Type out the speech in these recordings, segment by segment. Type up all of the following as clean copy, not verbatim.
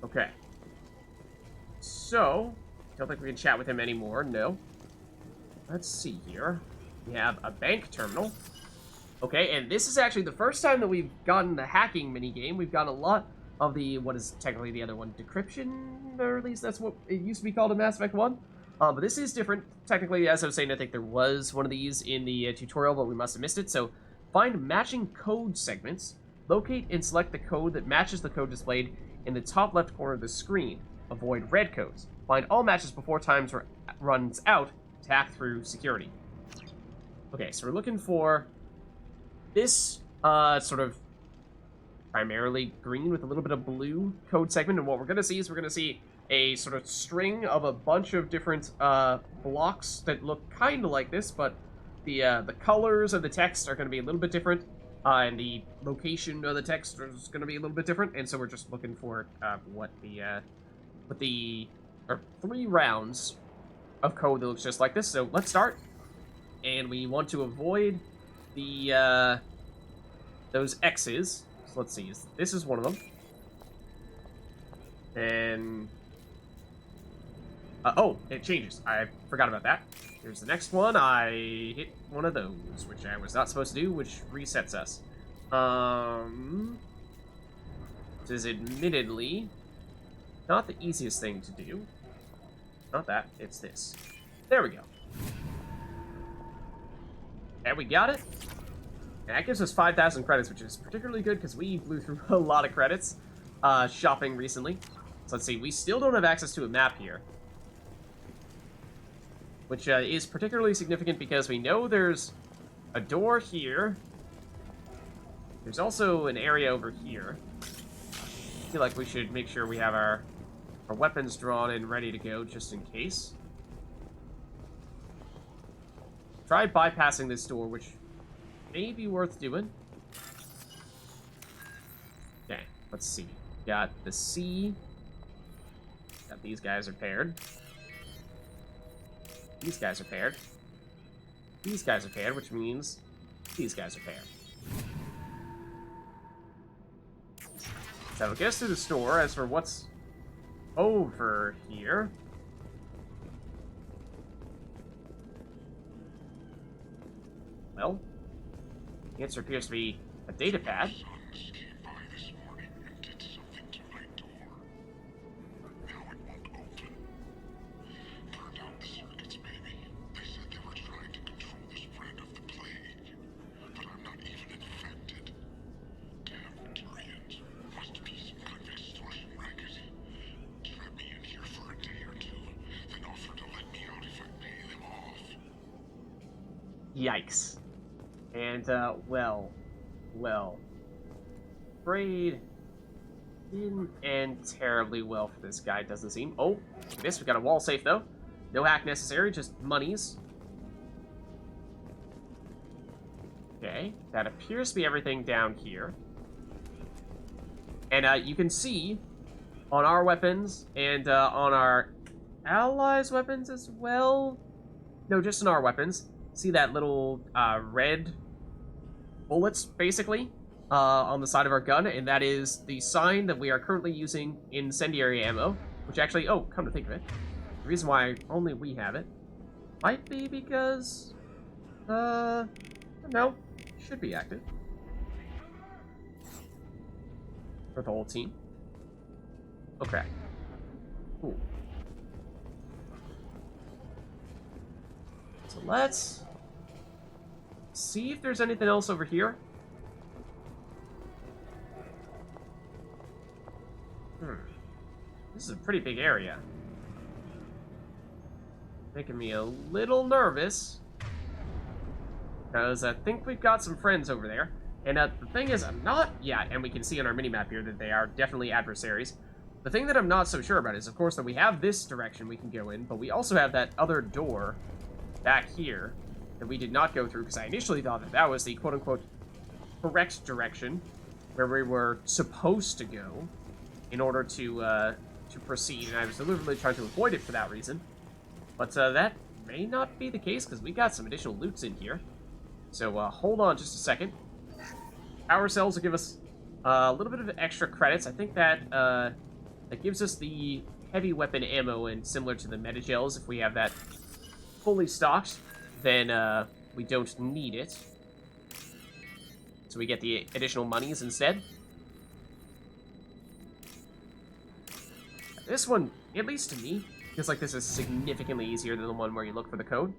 Okay. So, don't think we can chat with him anymore. No. Let's see here. We have a bank terminal. Okay, and this is actually the first time that we've gotten the hacking minigame. We've gotten a lot of the, what is technically the other one, decryption, or at least that's what it used to be called in Mass Effect 1. But this is different. Technically, as I was saying, I think there was one of these in the tutorial, but we must have missed it. So, find matching code segments. Locate and select the code that matches the code displayed in the top left corner of the screen. Avoid red codes. Find all matches before time runs out to hack through security. Okay, so we're looking for this sort of primarily green with a little bit of blue code segment, and what we're going to see is we're going to see a sort of string of a bunch of different blocks that look kind of like this, but the colors of the text are going to be a little bit different, and the location of the text is going to be a little bit different, and so we're just looking for what the 3 rounds of code that looks just like this. So let's start, and we want to avoid the those X's. So let's see, this is one of them. And oh, it changes. I forgot about that. Here's the next one. I hit one of those, which I was not supposed to do, which resets us. This is admittedly not the easiest thing to do. Not that, it's this. There we go. And we got it. And that gives us 5,000 credits, which is particularly good because we blew through a lot of credits shopping recently. So let's see, we still don't have access to a map here, which is particularly significant because we know there's a door here. There's also an area over here. I feel like we should make sure we have our weapons drawn and ready to go just in case. Try bypassing this door, which may be worth doing. Okay, let's see. Got the C. Got these guys are paired. These guys are paired. These guys are paired, which means these guys are paired. That'll get us to the store. As for what's over here, well, the answer appears to be a data pad. Yikes. And, well, afraid didn't end terribly well for this guy, doesn't seem. Oh, look at this, we got a wall safe, though. No hack necessary, just monies. Okay, that appears to be everything down here. And, you can see on our weapons and, on our allies' weapons as well. No, just on our weapons. See that little red bullets, basically, on the side of our gun, and that is the sign that we are currently using incendiary ammo, which actually, oh, come to think of it, the reason why only we have it might be because, no, should be active for the whole team. Okay, cool. So let's see if there's anything else over here. This is a pretty big area. Making me a little nervous, because I think we've got some friends over there. And the thing is, and we can see on our minimap here that they are definitely adversaries. The thing that I'm not so sure about is, of course, that we have this direction we can go in, but we also have that other door back here that we did not go through, because I initially thought that that was the quote-unquote correct direction where we were supposed to go in order to proceed, and I was deliberately trying to avoid it for that reason. But that may not be the case, because we got some additional loots in here. So hold on just a second. Power cells will give us a little bit of extra credits. I think that That gives us the heavy weapon ammo, and similar to the meta-gels, if we have that fully stocked, then we don't need it. So we get the additional monies instead. This one, at least to me, feels like this is significantly easier than the one where you look for the code.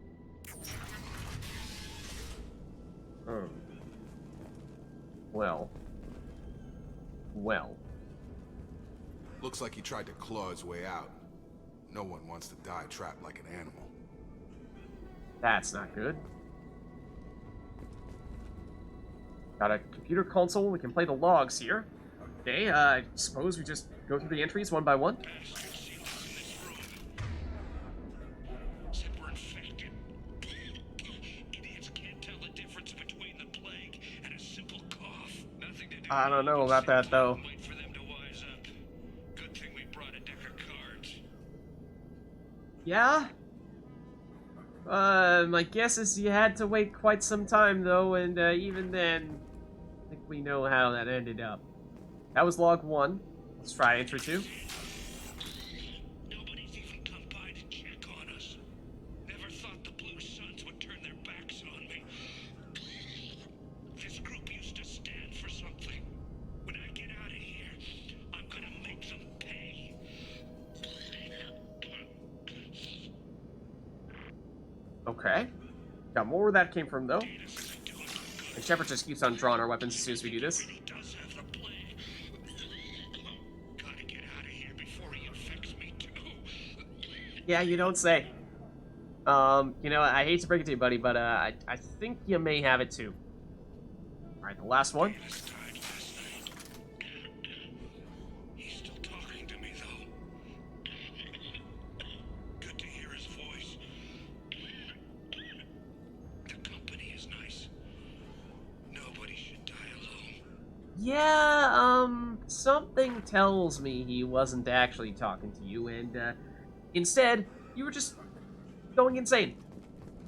Well. Looks like he tried to claw his way out. No one wants to die trapped like an animal. That's not good. Got a computer console. We can play the logs here. Okay, I suppose we just go through the entries one by one. I don't know about that, though. Yeah? My guess is you had to wait quite some time, though, and even then, I think we know how that ended up. That was log 1. Let's try entry 2. Nobody's even come by to check on us. Never thought the Blue Suns would turn their backs on me. This group used to stand for something. When I get out of here, I'm gonna make them pay. Okay. Got more where that came from, though. And Shepard just keeps on drawing our weapons as soon as we do this. Yeah, you don't say. You know, I hate to break it to you, buddy, but I think you may have it too. Alright, the last one. He's still talking to me, though. Good to hear his voice. The company is nice. Nobody should die alone. Yeah, something tells me he wasn't actually talking to you, and, instead, you were just going insane.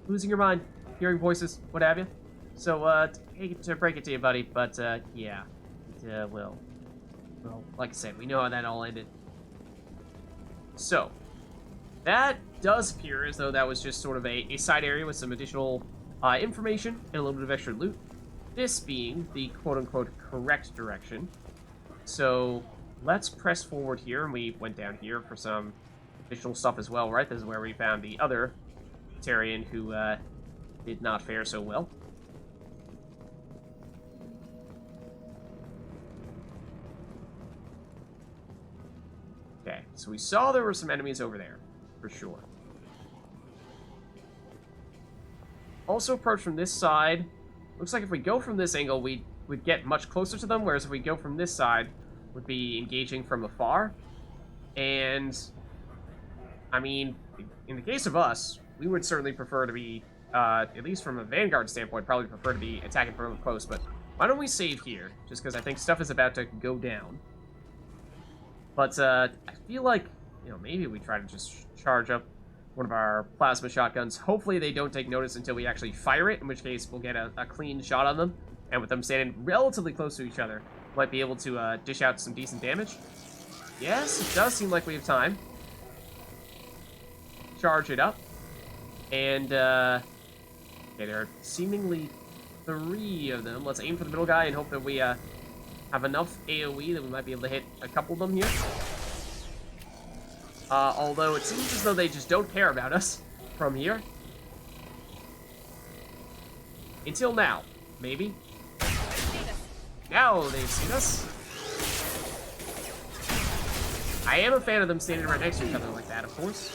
Losing your mind, hearing voices, what have you. So, hate to break it to you, buddy, but, yeah. Well, like I said, we know how that all ended. So, that does appear as though that was just sort of a side area with some additional information and a little bit of extra loot. This being the quote-unquote correct direction. So, let's press forward here, and we went down here for some additional stuff as well, right? This is where we found the other Tarian who did not fare so well. Okay, so we saw there were some enemies over there, for sure. Also approach from this side. Looks like if we go from this angle, we'd get much closer to them, whereas if we go from this side, would be engaging from afar. And I mean, in the case of us, we would certainly prefer to be, at least from a Vanguard standpoint, probably prefer to be attacking from up close, but why don't we save here, just because I think stuff is about to go down. But, I feel like, you know, maybe we try to just charge up one of our plasma shotguns. Hopefully they don't take notice until we actually fire it, in which case we'll get a clean shot on them, and with them standing relatively close to each other, might be able to, dish out some decent damage. Yes, it does seem like we have time. Charge it up, and okay, there are seemingly 3 of them. Let's aim for the middle guy and hope that we have enough AoE that we might be able to hit a couple of them here. Although it seems as though they just don't care about us from here. Until now, maybe. Now they've seen us. I am a fan of them standing right next to each other like that, of course.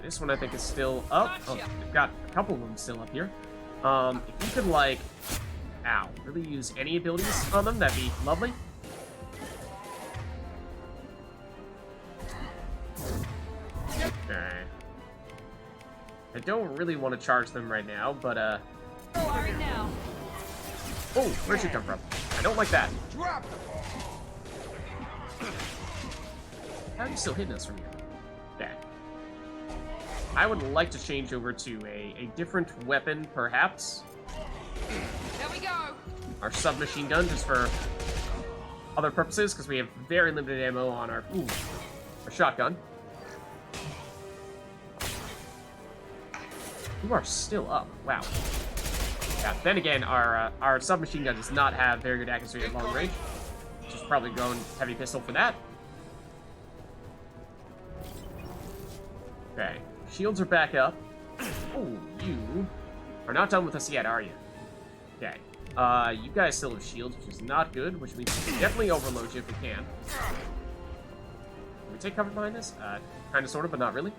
This one I think is still up. Oh, we've got a couple of them still up here. If you could, like, really use any abilities on them, that'd be lovely. Okay. I don't really want to charge them right now, but, Oh, where'd you come from? I don't like that. How are you still hitting us from here? Okay. I would like to change over to a different weapon, perhaps. There we go. Our submachine gun, just for other purposes, because we have very limited ammo on our shotgun. You are still up. Wow. Yeah, then again, our submachine gun does not have very good accuracy at long range. Just probably going heavy pistol for that. Okay. Shields are back up. Oh, you are not done with us yet, are you? Okay. You guys still have shields, which is not good, which means we can definitely overload you if we can. Can we take cover behind this? Kind of, sort of, but not really.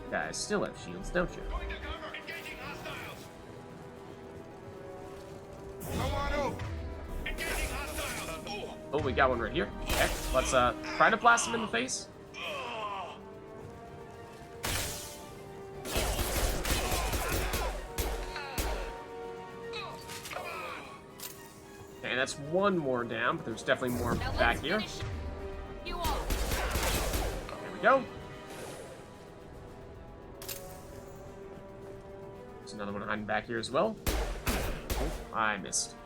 You guys still have shields, don't you? Going to cover. Engaging hostiles. Come on over. Engaging hostiles. Oh, we got one right here. Okay, let's try to blast him in the face. Okay, that's one more down, but there's definitely more Now back let's here. finish you off. There we go. There's another one hiding back here as well. Oh, I missed.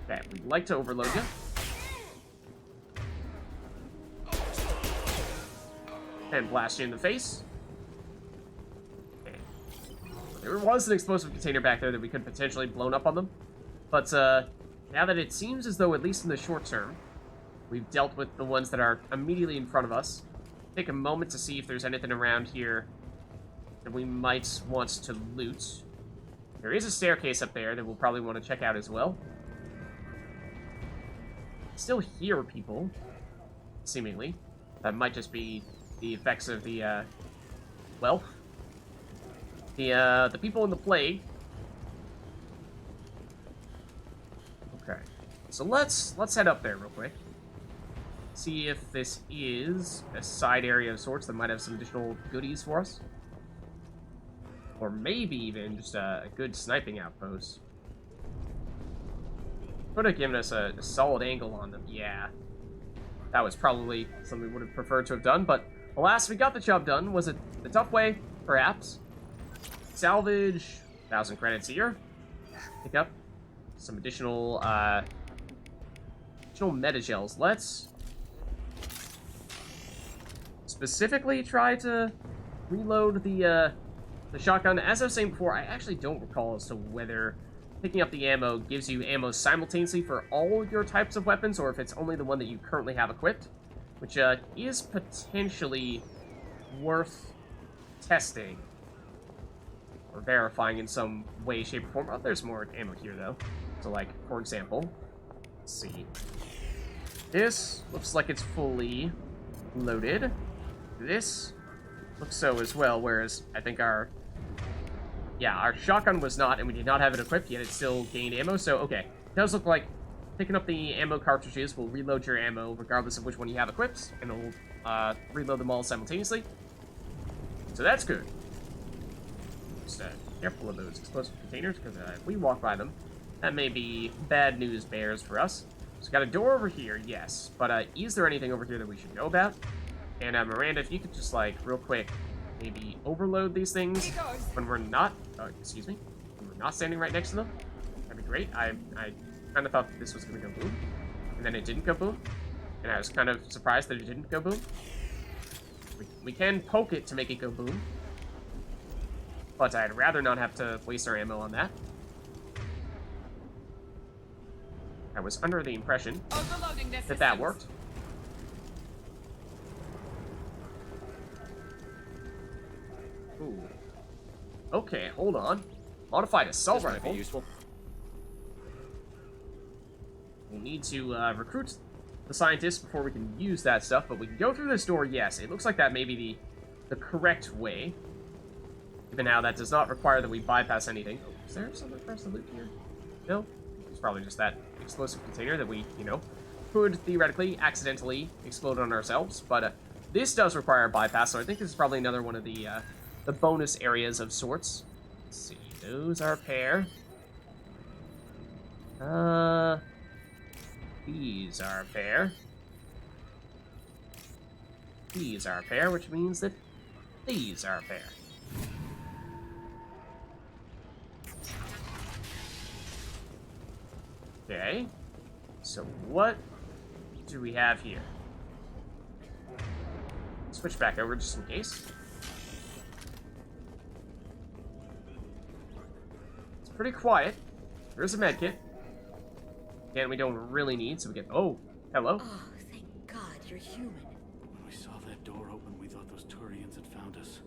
Okay, we'd like to overload you. And blast you in the face. Okay. There was an explosive container back there that we could potentially blown up on them. But now that it seems as though, at least in the short term, we've dealt with the ones that are immediately in front of us, take a moment to see if there's anything around here that we might want to loot. There is a staircase up there that we'll probably want to check out as well. Still hear people, seemingly. That might just be the effects of the, well, the people in the plague. Okay, so let's head up there real quick. See if this is a side area of sorts that might have some additional goodies for us. Or maybe even just a good sniping outpost. Could have given us a solid angle on them, yeah. That was probably something we would have preferred to have done, but alas, we got the job done. Was it the tough way? Perhaps. Salvage, 1,000 credits here. Pick up some additional meta gels. Let's specifically try to reload the shotgun. As I was saying before, I actually don't recall as to whether picking up the ammo gives you ammo simultaneously for all your types of weapons, or if it's only the one that you currently have equipped, which is potentially worth testing or verifying in some way, shape, or form. Oh, there's more ammo here, though. So, like, for example, let's see. This looks like it's fully loaded. This looks so as well, whereas I think our shotgun was not, and we did not have it equipped, yet it still gained ammo, so okay. It does look like picking up the ammo cartridges will reload your ammo regardless of which one you have equipped, and it'll reload them all simultaneously. So that's good. Just careful of those explosive containers, because if we walk by them, that may be bad news bears for us. So got a door over here, yes, but is there anything over here that we should know about? And Miranda, if you could just, like, real quick, maybe overload these things when we're not, excuse me, when we're not standing right next to them. That'd be great. I kind of thought that this was going to go boom, and then it didn't go boom, and I was kind of surprised that it didn't go boom. We can poke it to make it go boom, but I'd rather not have to waste our ammo on that. I was under the impression that that worked. Ooh. Okay, hold on. Modified assault rifle. Might be useful. We need to recruit the scientists before we can use that stuff, but we can go through this door, yes. It looks like that may be the correct way. Even now, that does not require that we bypass anything. Oh, is there something for us to loot here? No? It's probably just that explosive container that we, could theoretically accidentally explode on ourselves, but this does require a bypass, so I think this is probably another one of the bonus areas of sorts. Let's see, those are a pair. These are a pair. these are a pair, which means that these are a pair. Okay. So what do we have here? Switch back over just in case. It's pretty quiet. There's a med kit. Again, we don't really need, so we get... Oh, hello. Oh, thank God you're human. When we saw that door open, we thought those Turians had found us.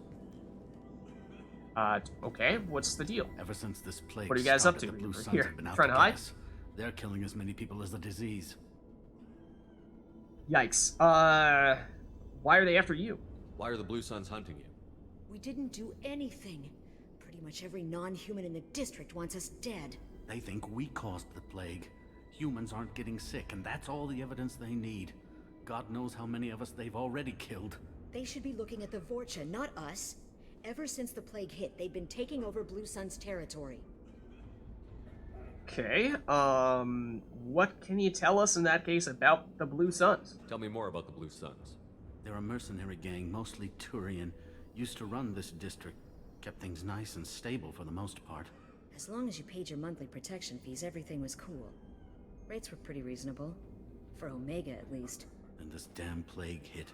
Okay, what's the deal? Ever since this plague What are you guys up started, to? the Blue Over Suns here, have been out trying to to get hide? us. They're killing as many people as the disease. Yikes. Why are they after you? Why are the Blue Suns hunting you? We didn't do anything. Pretty much every non-human in the district wants us dead. They think we caused the plague. Humans aren't getting sick, and that's all the evidence they need. God knows how many of us they've already killed. They should be looking at the Vorcha, not us. Ever since the plague hit, they've been taking over Blue Sun's territory. Okay, what can you tell us in that case about the Blue Suns? Tell me more about the Blue Suns. They're a mercenary gang, mostly Turian, used to run this district. Kept things nice and stable for the most part. As long as you paid your monthly protection fees, everything was cool. Rates were pretty reasonable. For Omega, at least. Then this damn plague hit.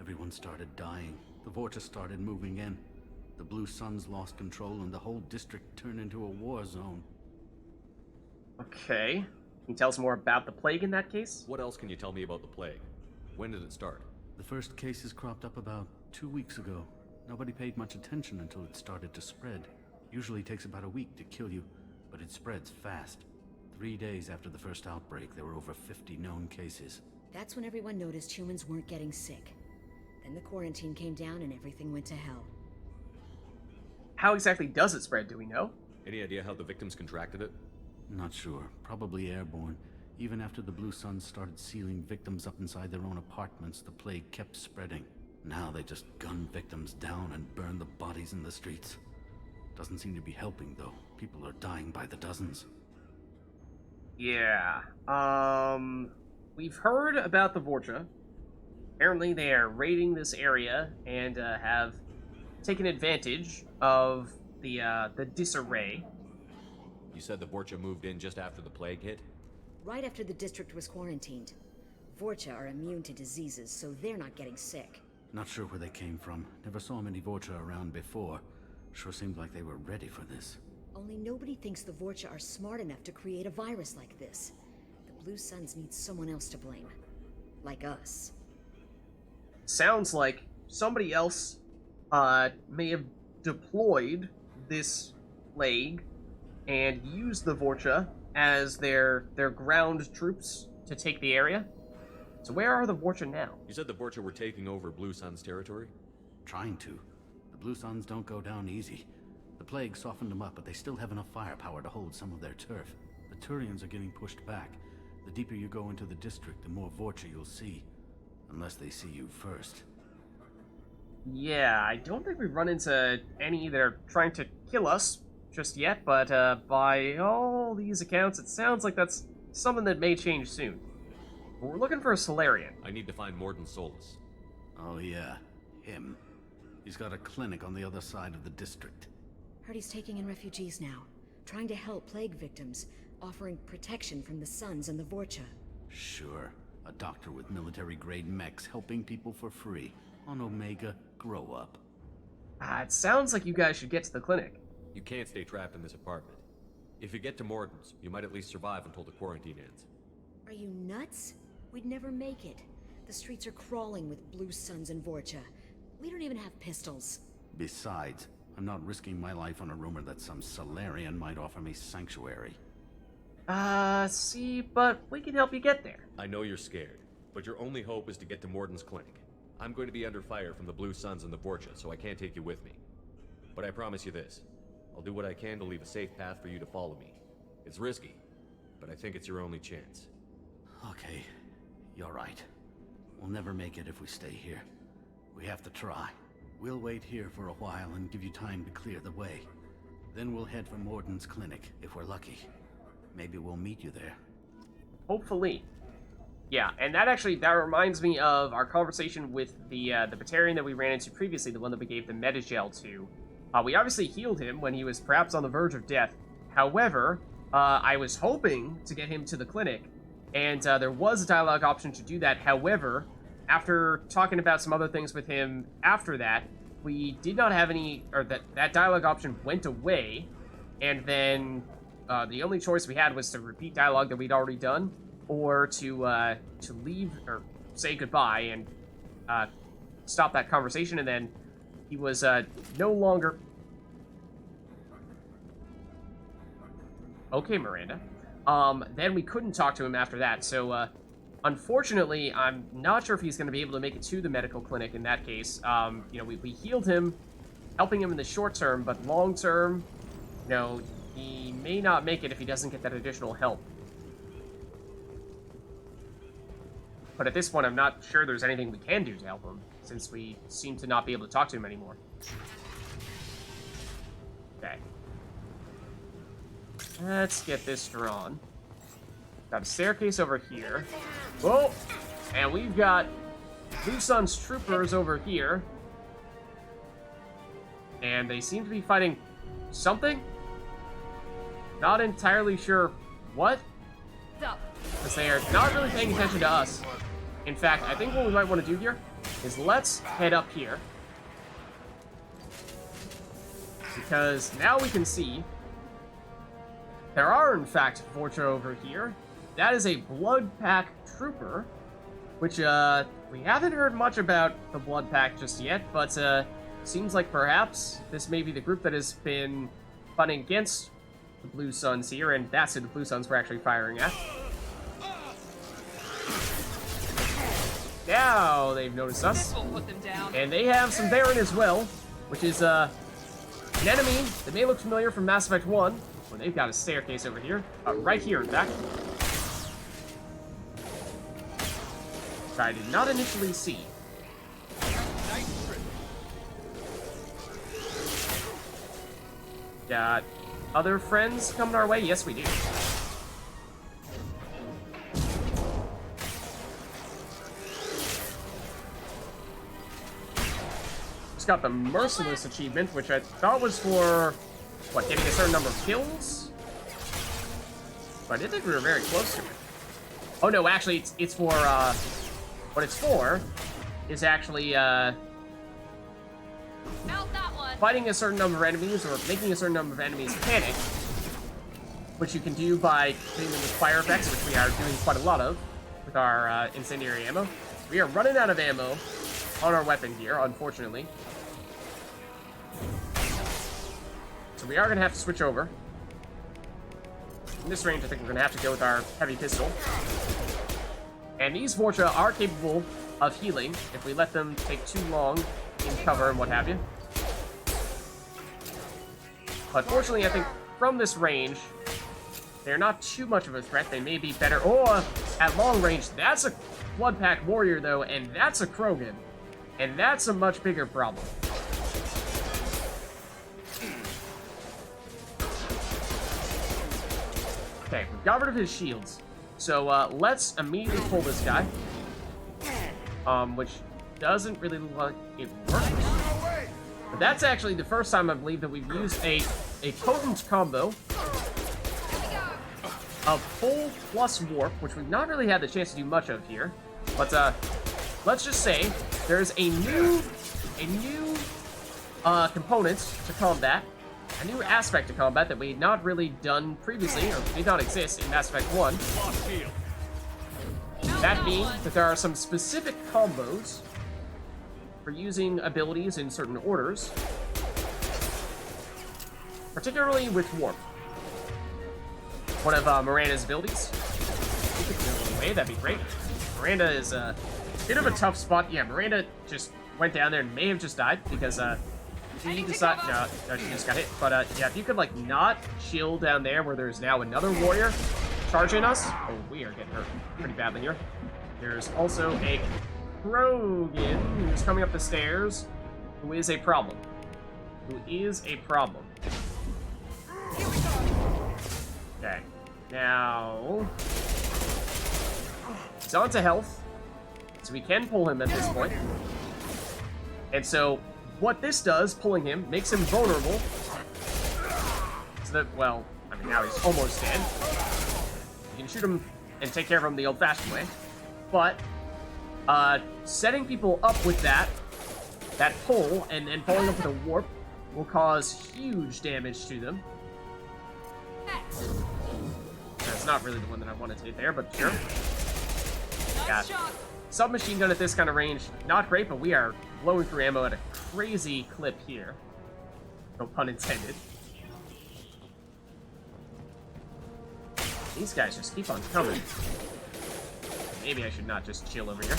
Everyone started dying. The Vorcha started moving in. The Blue Suns lost control and the whole district turned into a war zone. Okay. Can you tell us more about the plague in that case? What else can you tell me about the plague? When did it start? The first cases cropped up about 2 weeks ago. Nobody paid much attention until it started to spread. Usually takes about a week to kill you, but it spreads fast. 3 days after the first outbreak, there were over 50 known cases. That's when everyone noticed humans weren't getting sick. Then the quarantine came down and everything went to hell. How exactly does it spread, do we know? Any idea how the victims contracted it? Not sure. Probably airborne. Even after the Blue Suns started sealing victims up inside their own apartments, the plague kept spreading. Now they just gun victims down and burn the bodies in the streets. Doesn't seem to be helping, though. People are dying by the dozens. Yeah, we've heard about the Vorcha. Apparently they are raiding this area and, have taken advantage of the disarray. You said the Vorcha moved in just after the plague hit? Right after the district was quarantined. Vorcha are immune to diseases, so they're not getting sick. Not sure where they came from. Never saw many Vorcha around before. Sure seemed like they were ready for this. Only nobody thinks the Vorcha are smart enough to create a virus like this. The Blue Suns need someone else to blame. Like us. Sounds like somebody else, may have deployed this plague and used the Vorcha as their ground troops to take the area. So where are the Vorcha now? You said the Vorcha were taking over Blue Sun's territory? Trying to. The Blue Suns don't go down easy. The plague softened them up, but they still have enough firepower to hold some of their turf. The Turians are getting pushed back. The deeper you go into the district, the more Vorcha you'll see. Unless they see you first. Yeah, I don't think we've run into any that are trying to kill us just yet, but by all these accounts, it sounds like that's something that may change soon. But we're looking for a Solarian. I need to find Mordin Solus. Oh yeah, him. He's got a clinic on the other side of the district. Heard he's taking in refugees now. Trying to help plague victims. Offering protection from the Suns and the Vorcha. Sure. A doctor with military-grade mechs helping people for free. On Omega, grow up. It sounds like you guys should get to the clinic. You can't stay trapped in this apartment. If you get to Mordin's, you might at least survive until the quarantine ends. Are you nuts? We'd never make it. The streets are crawling with Blue Suns and Vorcha. We don't even have pistols. Besides, I'm not risking my life on a rumor that some Solarian might offer me sanctuary. See, but we can help you get there. I know you're scared, but your only hope is to get to Mordin's clinic. I'm going to be under fire from the Blue Suns and the Vorcha, so I can't take you with me. But I promise you this. I'll do what I can to leave a safe path for you to follow me. It's risky, but I think it's your only chance. Okay, you're right. We'll never make it if we stay here. We have to try. We'll wait here for a while and give you time to clear the way. Then we'll head for Mordin's clinic, if we're lucky. Maybe we'll meet you there. Hopefully. Yeah, and that reminds me of our conversation with the Batarian that we ran into previously, the one that we gave the Metagel to. We obviously healed him when he was perhaps on the verge of death. However, I was hoping to get him to the clinic, and there was a dialogue option to do that. However, after talking about some other things with him after that, we did not have any, or that dialogue option went away, and then the only choice we had was to repeat dialogue that we'd already done, or to leave or say goodbye and stop that conversation, and then he was no longer... Okay, Miranda. Then we couldn't talk to him after that, so unfortunately, I'm not sure if he's going to be able to make it to the medical clinic in that case. You know, we healed him, helping him in the short term, but long term, you know, he may not make it if he doesn't get that additional help. But at this point, I'm not sure there's anything we can do to help him, since we seem to not be able to talk to him anymore. Okay. Let's get this drawn. Got a staircase over here. Whoa! And we've got Blue Sun's troopers over here. And they seem to be fighting something? Not entirely sure what? Because they are not really paying attention to us. In fact, I think what we might want to do here is let's head up here. Because now we can see there are, in fact, Vorcha over here. That is a Blood Pack trooper, which, we haven't heard much about the Blood Pack just yet, but, seems like perhaps this may be the group that has been fighting against the Blue Suns here, and that's who the Blue Suns were actually firing at. Now they've noticed us, and they have some Baron as well, which is, an enemy that may look familiar from Mass Effect 1, where they've got a staircase over here, right here, in fact. Which I did not initially see. Got other friends coming our way? Yes, we do. Just got the Merciless achievement, which I thought was for, what, getting a certain number of kills? But I didn't think we were very close to it. Oh no, actually, it's for, what it's for is actually, fighting a certain number of enemies, or making a certain number of enemies panic, which you can do by hitting them with fire effects, which we are doing quite a lot of with our incendiary ammo. We are running out of ammo on our weapon here, unfortunately. So we are going to have to switch over. In this range, I think we're going to have to go with our heavy pistol. And these Vorcha are capable of healing if we let them take too long in cover and what have you. But fortunately, I think from this range, they're not too much of a threat. They may be better. Oh, at long range, that's a Blood Pack warrior, though, and that's a Krogan. And that's a much bigger problem. Okay, we've got rid of his shields. So, let's immediately pull this guy. Which doesn't really look like it works. But that's actually the first time I believe that we've used a potent combo of full plus warp, which we've not really had the chance to do much of here. But let's just say there's a new component to combat, a new aspect to combat that we had not really done previously, or did not exist in Mass Effect 1. That being that there are some specific combos for using abilities in certain orders, particularly with warp. One of Miranda's abilities. If you could move away, that'd be great. Miranda is a bit of a tough spot. Yeah, Miranda just went down there and may have just died because she decided. No, she just got hit. But yeah, if you could like not chill down there where there's now another warrior charging us. Oh, we are getting hurt pretty badly here. There's also a Krogan who's coming up the stairs, who is a problem. Okay, now He's on to health, so we can pull him at this point. And so, what this does, pulling him, makes him vulnerable. So that, well, I mean, now he's almost dead. You can shoot him and take care of him the old-fashioned way. But, setting people up with that pull, and then following up with a warp, will cause huge damage to them. That's not really the one that I wanted to hit there, but sure. Yeah. Submachine gun at this kind of range, not great, but we are blowing through ammo at a crazy clip here. No pun intended. These guys just keep on coming. Maybe I should not just chill over here.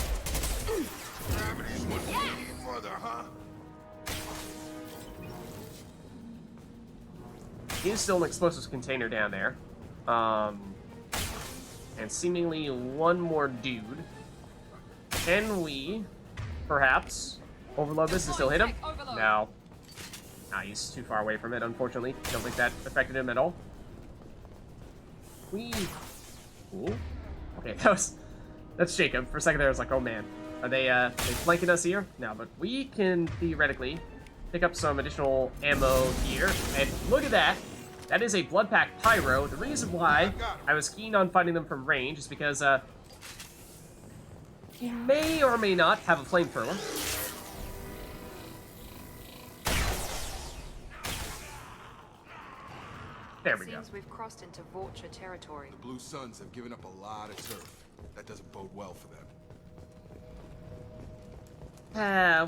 Gravity's what we need, mother, huh? He's still an explosives container down there. And seemingly one more dude. Can we, perhaps, overload this and still hit him? No. Nah, he's too far away from it, unfortunately. Don't think that affected him at all. Ooh. Okay, that's Jacob. For a second there, I was like, oh man. Are they flanking us here? No, but we can theoretically pick up some additional ammo here. And look at that. That is a Blood Pack Pyro. The reason why I was keen on fighting them from range is because, he may or may not have a flamethrower. There we go. Seems we've crossed into Vulture territory. The Blue Suns have given up a lot of turf. That doesn't bode well for them.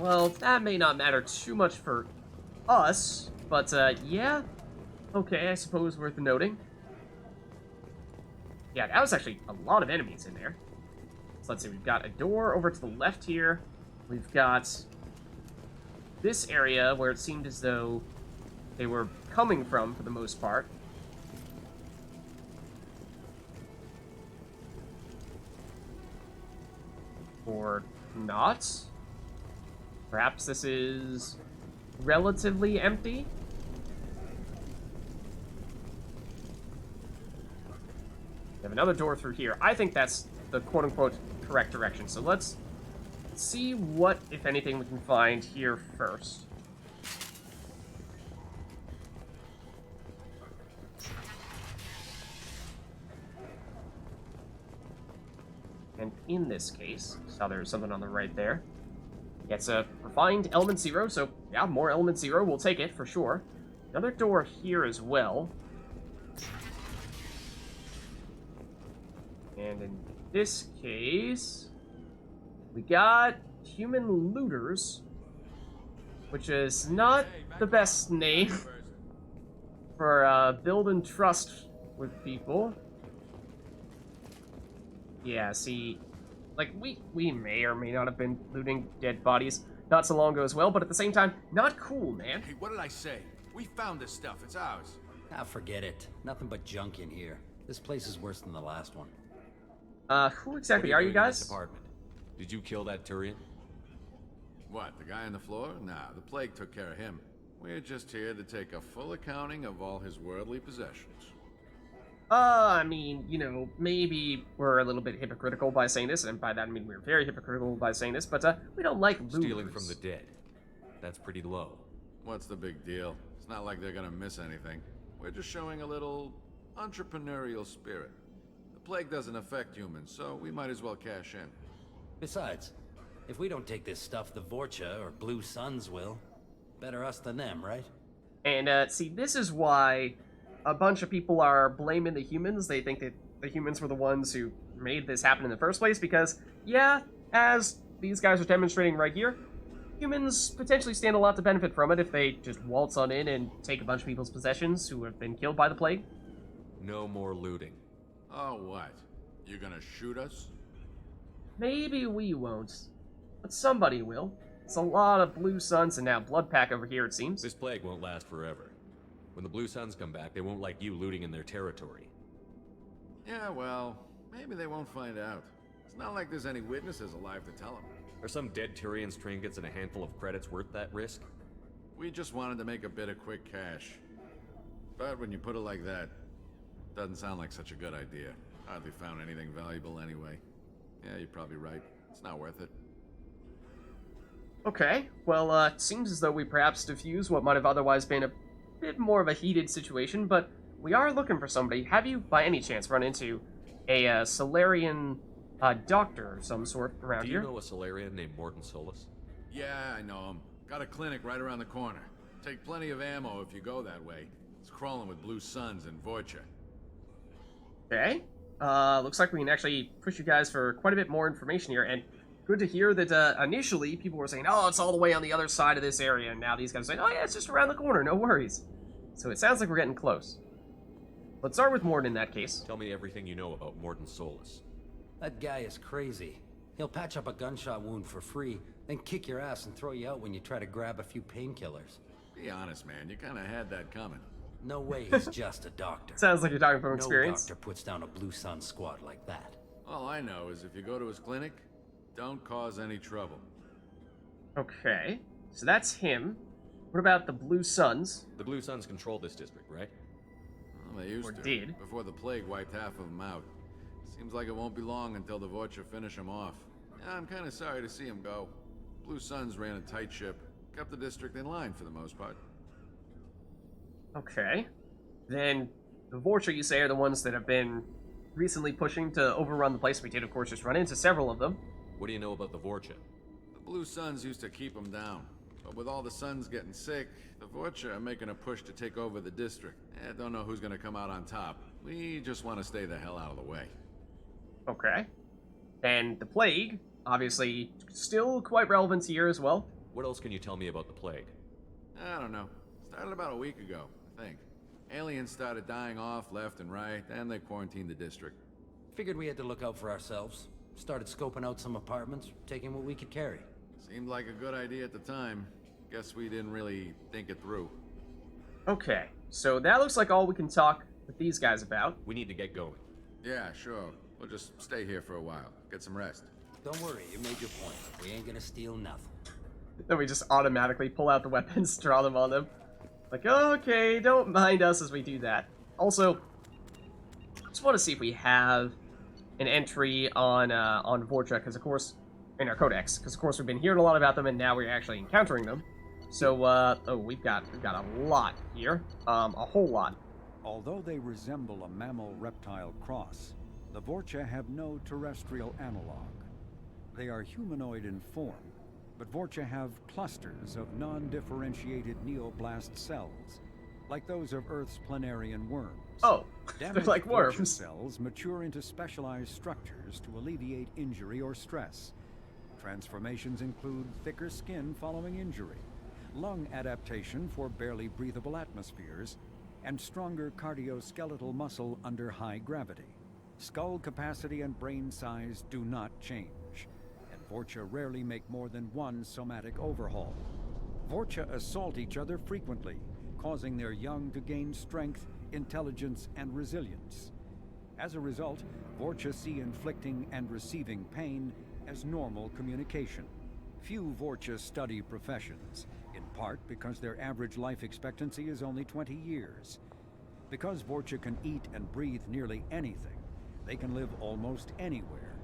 Well, that may not matter too much for us, but, yeah. Okay, I suppose worth noting. Yeah, that was actually a lot of enemies in there. So let's see, we've got a door over to the left here. We've got this area where it seemed as though they were coming from, for the most part. Or not. Perhaps this is relatively empty. We have another door through here. I think that's the quote-unquote correct direction. So let's see what, if anything, we can find here first. And in this case, saw there was something on the right there. It's a refined element 0, so yeah, more element 0, we'll take it for sure. Another door here as well. And in this case, we got human looters, which is not the best name for build and trust with people. Yeah, see, like, we may or may not have been looting dead bodies not so long ago as well, but at the same time, not cool, man. Hey, what did I say? We found this stuff. It's ours. Ah, forget it. Nothing but junk in here. This place is worse than the last one. Who exactly are you doing in this guys? apartment? Did you kill that Turian? What, the guy on the floor? Nah, the plague took care of him. We're just here to take a full accounting of all his worldly possessions. I mean, you know, maybe we're a little bit hypocritical by saying this, and by that I mean we're very hypocritical by saying this, but, we don't like looters. Stealing from the dead. That's pretty low. What's the big deal? It's not like they're gonna miss anything. We're just showing a little entrepreneurial spirit. The plague doesn't affect humans, so we might as well cash in. Besides, if we don't take this stuff, the Vorcha or Blue Suns will. Better us than them, right? And, see, this is why a bunch of people are blaming the humans. They think that the humans were the ones who made this happen in the first place, because, yeah, as these guys are demonstrating right here, humans potentially stand a lot to benefit from it if they just waltz on in and take a bunch of people's possessions who have been killed by the plague. No more looting. Oh, what? You gonna shoot us? Maybe we won't, but somebody will. It's a lot of Blue Suns and now Blood Pack over here, it seems. This plague won't last forever. When the Blue Suns come back, they won't like you looting in their territory. Yeah, well, maybe they won't find out. It's not like there's any witnesses alive to tell them. Are some dead Tyrian's trinkets and a handful of credits worth that risk? We just wanted to make a bit of quick cash. But when you put it like that, doesn't sound like such a good idea. Hardly found anything valuable anyway. Yeah, you're probably right. It's not worth it. Okay, well, it seems as though we perhaps diffuse what might have otherwise been a bit more of a heated situation, but we are looking for somebody. Have you, by any chance, run into a Solarian doctor of some sort around Do here? you know a Solarian named Mordin Solus? Yeah, I know him. Got a clinic right around the corner. Take plenty of ammo if you go that way. It's crawling with Blue Suns and Vorcha. Okay. Looks like we can actually push you guys for quite a bit more information here, and good to hear that initially people were saying, oh, it's all the way on the other side of this area, and now these guys are saying, oh yeah, it's just around the corner, no worries. So it sounds like we're getting close. Let's start with Mordin in that case. Tell me everything you know about Mordin Solus. That guy is crazy. He'll patch up a gunshot wound for free, then kick your ass and throw you out when you try to grab a few painkillers. Be honest, man. You kind of had that coming. No way he's just a doctor. Sounds like you're talking from experience. No doctor puts down a Blue Sun squad like that. All I know is if you go to his clinic, don't cause any trouble. Okay, so that's him. What about the Blue Suns? The Blue Suns control this district, right? Well, they used Or to, did. before the plague wiped half of them out. Seems like it won't be long until the Vorcha finish them off. Yeah, I'm kind of sorry to see him go. Blue Suns ran a tight ship, kept the district in line for the most part. Okay. Then the Vorcha, you say, are the ones that have been recently pushing to overrun the place. We did, of course, just run into several of them. What do you know about the Vorcha? The Blue Suns used to keep them down. But with all the Suns getting sick, the Vorcha are making a push to take over the district. Don't know who's gonna come out on top. We just want to stay the hell out of the way. Okay. And the Plague, obviously, still quite relevant here as well. What else can you tell me about the plague? I don't know. Started about a week ago, I think. Aliens started dying off left and right, and they quarantined the district. Figured we had to look out for ourselves. Started scoping out some apartments, taking what we could carry. Seemed like a good idea at the time. Guess we didn't really think it through. Okay, so that looks like all we can talk with these guys about. We need to get going. Yeah, sure. We'll just stay here for a while. Get some rest. Don't worry, you made your point. We ain't gonna steal nothing. Then we just automatically pull out the weapons, draw them on them. Like, okay, don't mind us as we do that. Also, just want to see if we have an entry on Vorcha, because of course, in our codex, because of course we've been hearing a lot about them, and now we're actually encountering them. So, oh, we've got a lot here, a whole lot. Although they resemble a mammal-reptile cross, the Vorcha have no terrestrial analog. They are humanoid in form, but Vorcha have clusters of non-differentiated neoblast cells, like those of Earth's planarian worms. Oh, they're Damaged like Vorcha worms. cells mature into specialized structures to alleviate injury or stress. Transformations include thicker skin following injury, lung adaptation for barely breathable atmospheres, and stronger cardioskeletal muscle under high gravity. Skull capacity and brain size do not change, and Vorcha rarely make more than one somatic overhaul. Vorcha assault each other frequently, causing their young to gain strength, intelligence, and resilience. As a result, Vorcha see inflicting and receiving pain as normal communication. Few Vorcha study professions, in part because their average life expectancy is only 20 years. Because Vorcha can eat and breathe nearly anything, they can live almost anywhere.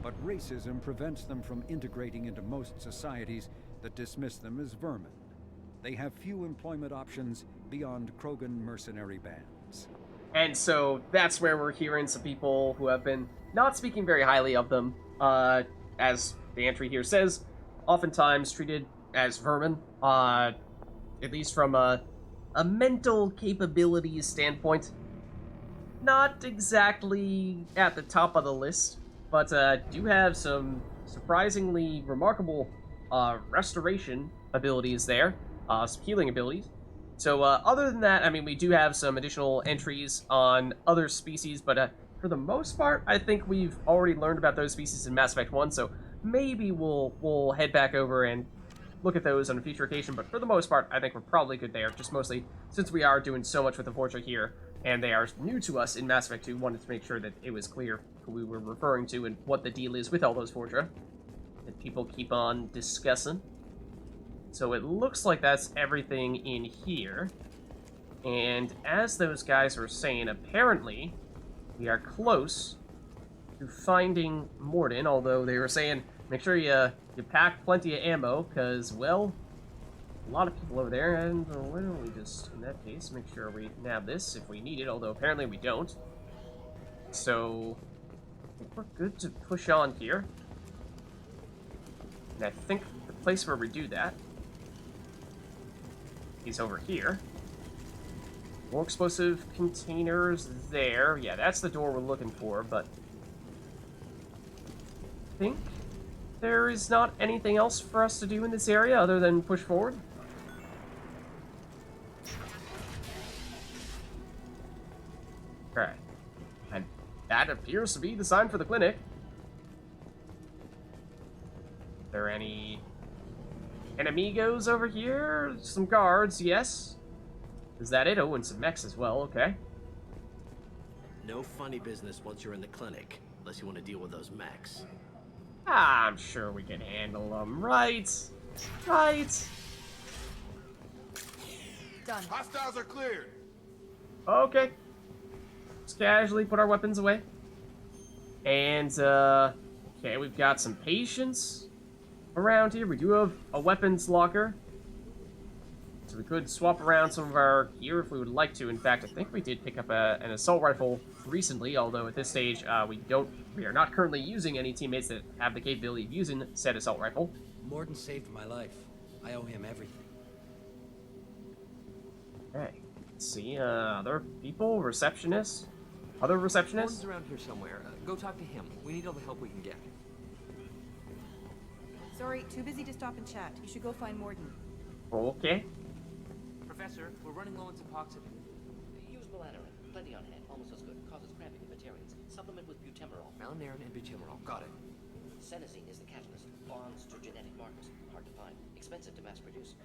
But racism prevents them from integrating into most societies that dismiss them as vermin. They have few employment options beyond Krogan mercenary bands. And so that's where we're hearing some people who have been not speaking very highly of them, as the entry here says, oftentimes treated as vermin, at least from a mental capabilities standpoint. Not exactly at the top of the list, but do have some surprisingly remarkable restoration abilities there, some healing abilities. So other than that, I mean, we do have some additional entries on other species, but for the most part, I think we've already learned about those species in Mass Effect 1, so maybe we'll head back over and look at those on a future occasion, but for the most part, I think we're probably good there, just mostly since we are doing so much with the Vorcha here, and they are new to us in Mass Effect 2, wanted to make sure that it was clear who we were referring to and what the deal is with all those Vorcha that people keep on discussing. So it looks like that's everything in here, and as those guys were saying, apparently we are close to finding Mordin, although they were saying make sure you pack plenty of ammo, because, well, a lot of people over there, and why don't we just, in that case, make sure we nab this if we need it, although apparently we don't. So, I think we're good to push on here. And I think the place where we do that is over here. More explosive containers there. Yeah, that's the door we're looking for, but I think there is not anything else for us to do in this area other than push forward. Okay. And that appears to be the sign for the clinic. Are there any enemigos over here? Some guards, yes. Is that it? Oh, and some mechs as well, okay. No funny business once you're in the clinic, unless you want to deal with those mechs. I'm sure we can handle them, right? Right? Done. Hostiles are cleared. Okay. Just casually put our weapons away. And, okay, we've got some patients around here. We do have a weapons locker. So we could swap around some of our gear if we would like to. In fact, I think we did pick up an assault rifle recently, although at this stage, we are not currently using any teammates that have the capability of using said assault rifle. Mordin saved my life. I owe him everything. Okay. Let's see, other people, receptionists, other receptionists. Mordin's around here somewhere. Go talk to him. We need all the help we can get. Sorry, too busy to stop and chat. You should go find Mordin. Okay. Professor, we're running low on Suboxone. Use Melanorin. Plenty on hand. Almost as good. Causes cramping in vegetarians. Supplement with butemerol. Melanorin and butemerol. Got it. Senescine is the catalyst. Bonds to genetic markers. Hard to find. Expensive to mass produce.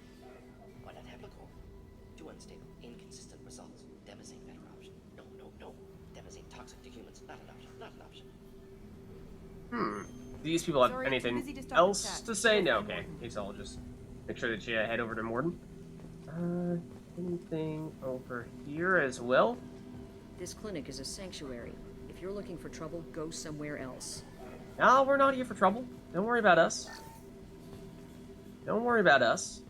Why not Heplicor? Too unstable. Inconsistent results. Demazine better option. No. Demazine toxic to humans. Not an option. Not an option. These people have Sorry, anything else to say? No, okay. I guess I'll just make sure that you head over to Mordin. Anything over here as well? This clinic is a sanctuary. If you're looking for trouble, go somewhere else. No, we're not here for trouble. Don't worry about us. Don't worry about us.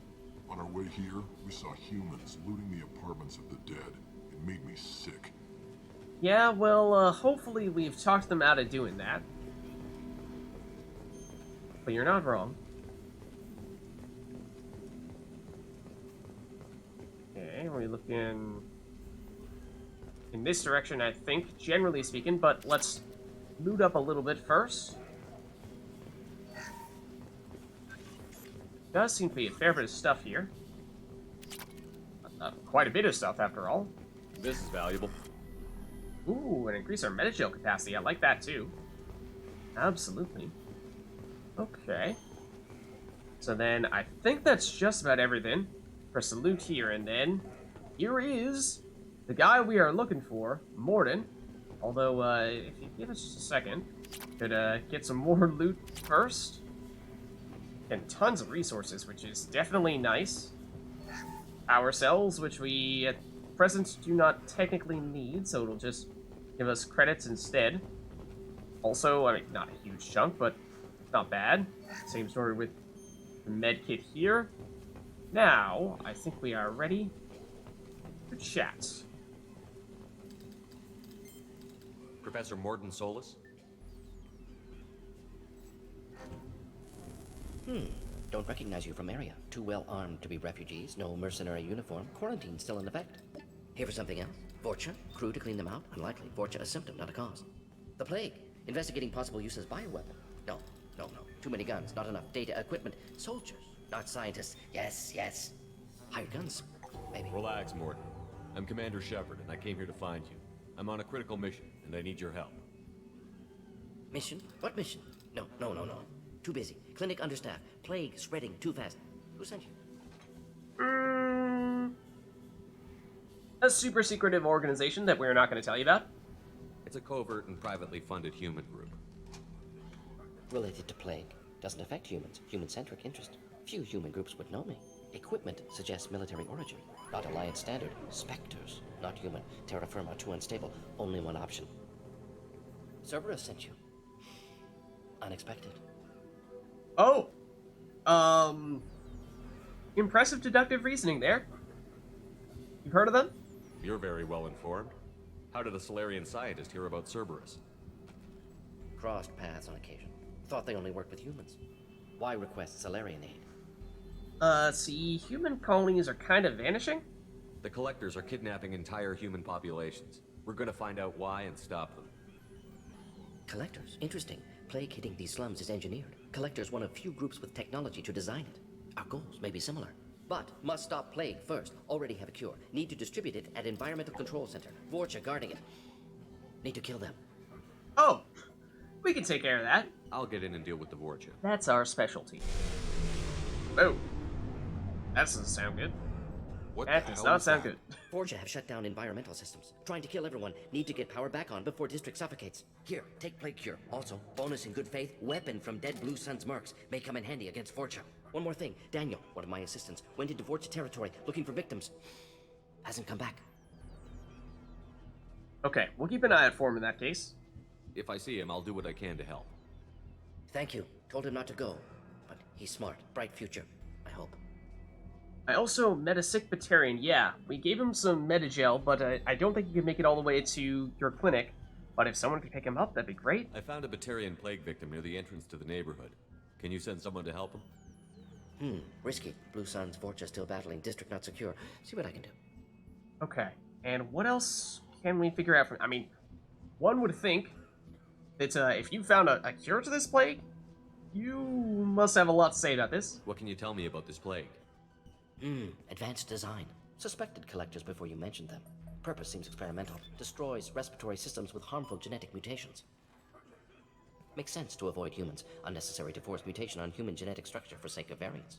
On our way here, we saw humans looting the apartments of the dead. It made me sick. Yeah, well, hopefully we've talked them out of doing that. But you're not wrong. Okay, we're looking in this direction, I think, generally speaking, but let's loot up a little bit first. Does seem to be a fair bit of stuff here. Quite a bit of stuff, after all. This is valuable. Ooh, and increase our metagel capacity. I like that, too. Absolutely. Okay. So then, I think that's just about everything for us to loot here, and then here is the guy we are looking for, Mordin. Although, if you give us just a second, could get some more loot first. And tons of resources, which is definitely nice. Power cells, which we at present do not technically need, so it'll just give us credits instead. Also, I mean, not a huge chunk, but not bad. Same story with the med kit here. Now, I think we are ready to chat. Professor Mordin Solus? Don't recognize you from area. Too well armed to be refugees. No mercenary uniform. Quarantine still in effect. Here for something else? Vorcha? Crew to clean them out? Unlikely. Vorcha a symptom, not a cause. The plague? Investigating possible use as bioweapon? No. Too many guns, not enough data, equipment. Soldiers, not scientists. Yes. Hired guns, maybe. Relax, Mordin. I'm Commander Shepard, and I came here to find you. I'm on a critical mission, and I need your help. Mission? What mission? No. Too busy. Clinic understaffed. Plague spreading too fast. Who sent you? A super secretive organization that we're not going to tell you about. It's a covert and privately funded human group. Related to plague. Doesn't affect humans. Human-centric interest. Few human groups would know me. Equipment suggests military origin. Not Alliance standard. Spectres. Not human. Terra firma too unstable. Only one option. Cerberus sent you. unexpected. Oh! Impressive deductive reasoning there. You've heard of them? You're very well informed. How did a Solarian scientist hear about Cerberus? Crossed paths on occasion. Thought they only worked with humans. Why request Solarian aid? See, human colonies are kind of vanishing? The Collectors are kidnapping entire human populations. We're gonna find out why and stop them. Collectors? Interesting. Plague hitting these slums is engineered. Collectors one of few groups with technology to design it. Our goals may be similar. But must stop plague first. Already have a cure. Need to distribute it at Environmental Control Center. Vorcha guarding it. Need to kill them. Oh! We can take care of that. I'll get in and deal with the Vorcha. That's our specialty. Oh. That doesn't sound good. That does not sound good. Vorcha have shut down environmental systems. Trying to kill everyone. Need to get power back on before district suffocates. Here, take plague cure. Also, bonus in good faith, weapon from dead Blue Sun's mercs. May come in handy against Vorcha. One more thing. Daniel, one of my assistants, went into Vorcha territory looking for victims. Hasn't come back. Okay, we'll keep an eye out for him in that case. If I see him, I'll do what I can to help. Thank you. Told him not to go. But he's smart. Bright future. I hope. I also met a sick Batarian. Yeah, we gave him some Metagel, but I don't think he could make it all the way to your clinic. But if someone could pick him up, that'd be great. I found a Batarian plague victim near the entrance to the neighborhood. Can you send someone to help him? Risky. Blue Sun's Vorcha still battling. District not secure. See what I can do. Okay, and what else can we figure out from... I mean, one would think that if you found a cure to this plague, you must have a lot to say about this. What can you tell me about this plague? Advanced design. Suspected Collectors before you mentioned them. Purpose seems experimental. Destroys respiratory systems with harmful genetic mutations. Makes sense to avoid humans. Unnecessary to force mutation on human genetic structure for sake of variance.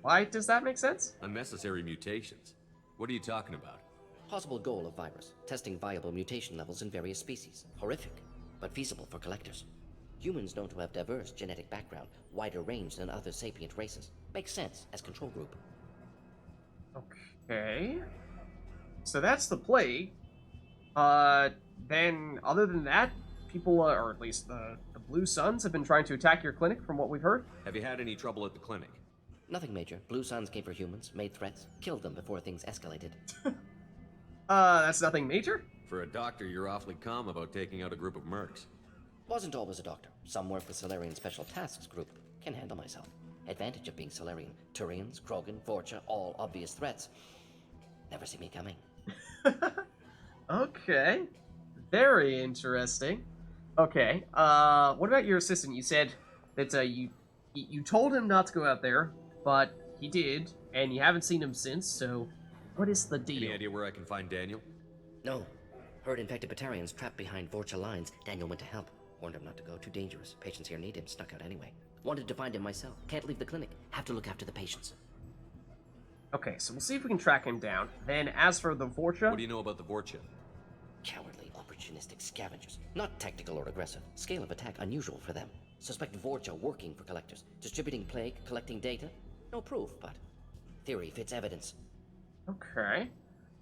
Why does that make sense? Unnecessary mutations? What are you talking about? Possible goal of virus. Testing viable mutation levels in various species. Horrific, but feasible for Collectors. Humans known to have diverse genetic background, wider range than other sapient races. Makes sense as control group. Okay. So that's the plague. Then, other than that, people, or at least the Blue Suns, have been trying to attack your clinic, from what we've heard. Have you had any trouble at the clinic? Nothing major. Blue Suns came for humans, made threats, killed them before things escalated. That's nothing major? For a doctor, you're awfully calm about taking out a group of mercs. Wasn't always a doctor. Some work with Solarian Special Tasks Group. Can handle myself. Advantage of being Solarian. Turians, Krogan, Vorcha, all obvious threats. Never see me coming. Okay. Very interesting. Okay, what about your assistant? You said that, you told him not to go out there, but he did, and you haven't seen him since, so what is the deal? Any idea where I can find Daniel? No. Heard infected Batarians trapped behind Vorcha lines. Daniel went to help. Warned him not to go. Too dangerous. Patients here need him. Snuck out anyway. Wanted to find him myself. Can't leave the clinic. Have to look after the patients. Okay, so we'll see if we can track him down. Then, as for the Vorcha... What do you know about the Vorcha? Cowardly, opportunistic scavengers. Not tactical or aggressive. Scale of attack unusual for them. Suspect Vorcha working for Collectors. Distributing plague, collecting data. No proof, but theory fits evidence. Okay.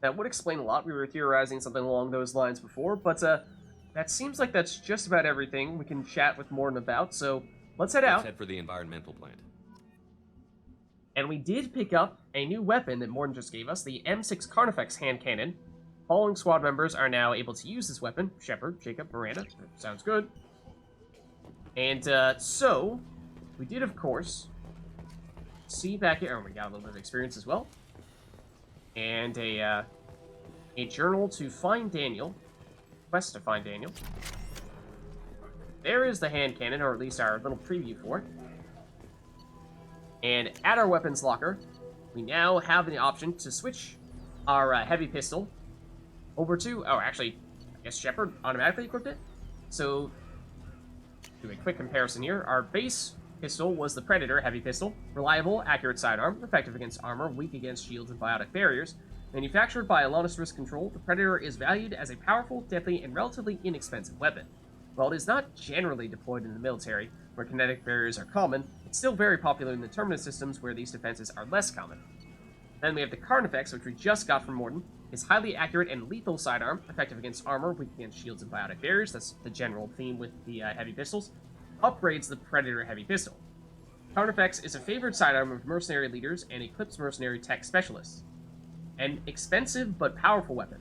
That would explain a lot. We were theorizing something along those lines before, but, that seems like that's just about everything we can chat with Mordin about, so let's head out. Let's head for the environmental plant. And we did pick up a new weapon that Mordin just gave us, the M6 Carnifex hand cannon. Following squad members are now able to use this weapon. Shepard, Jacob, Miranda. Sounds good. And, so, we did, of course, see back here... Oh, we got a little bit of experience as well. And a journal to find Daniel. Quest to find Daniel. There is the hand cannon, or at least our little preview for it. And at our weapons locker, we now have the option to switch our heavy pistol over to... Oh, actually, I guess Shepard automatically equipped it. So, do a quick comparison here. Our base pistol was the Predator heavy pistol. Reliable, accurate sidearm, effective against armor, weak against shields and biotic barriers. Manufactured by Alanis Risk Control, the Predator is valued as a powerful, deadly, and relatively inexpensive weapon. While it is not generally deployed in the military, where kinetic barriers are common, it's still very popular in the terminus systems where these defenses are less common. Then we have the Carnifex, which we just got from Mordin. Is highly accurate and lethal sidearm, effective against armor, weak against shields and biotic barriers. That's the general theme with the heavy pistols. Upgrades the Predator heavy pistol. Carnifex is a favored sidearm of mercenary leaders and Eclipse mercenary tech specialists. An expensive but powerful weapon.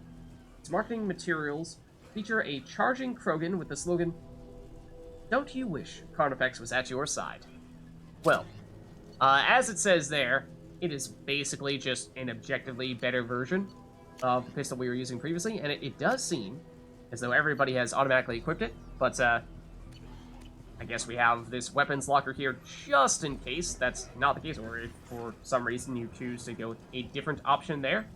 Its marketing materials feature a charging Krogan with the slogan, "Don't you wish Carnifex was at your side?" Well, as it says there, it is basically just an objectively better version of the pistol we were using previously, and it does seem as though everybody has automatically equipped it, but I guess we have this weapons locker here just in case that's not the case, or if for some reason you choose to go with a different option there.